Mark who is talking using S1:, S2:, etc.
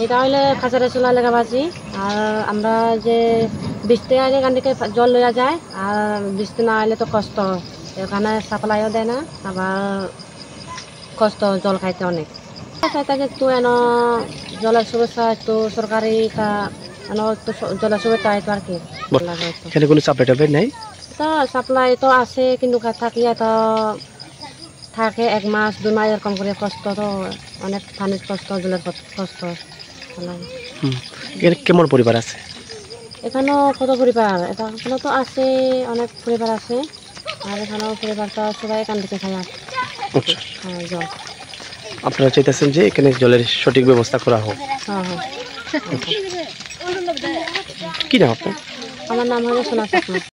S1: এটা হইলে খাঁচারে চোলা লেখাবাজি। আর আমরা যে বৃষ্টি আইলে এখান থেকে জল লইয়া যায়, আর বৃষ্টি না আইলে তো কষ্ট, এখানে সাপ্লাইও দেয় না, আবার কষ্ট জল খাইতে অনেক। চাইতে একটু এনো জলের সুবিধা, একটু সরকারি একটু জলের সুবিধা হয়তো আর কি।
S2: এখানে কোনো সাপ্লাই টাপ্লাই নেই?
S1: তো সাপ্লাই তো আছে, কিন্তু থাকিয়া তো থাকে 1 মাস 2 মাস এরকম করে। কষ্ট তো অনেক, পানির কষ্ট, জলের কষ্ট।
S2: এখানে কেমন পরিবার আছে?
S1: এখানেও কত পরিবার, এখানে তো আছে অনেক পরিবার আছে। আর এখানেও পরিবারটা সবাই এখান থেকে খায় জল।
S2: আপনারা চাইতেছেন যে এখানে জলের সঠিক ব্যবস্থা করা হোক?
S1: হ্যাঁ হ্যাঁ।
S2: কি নাম আপনার?
S1: আমার নাম হলো সোনা।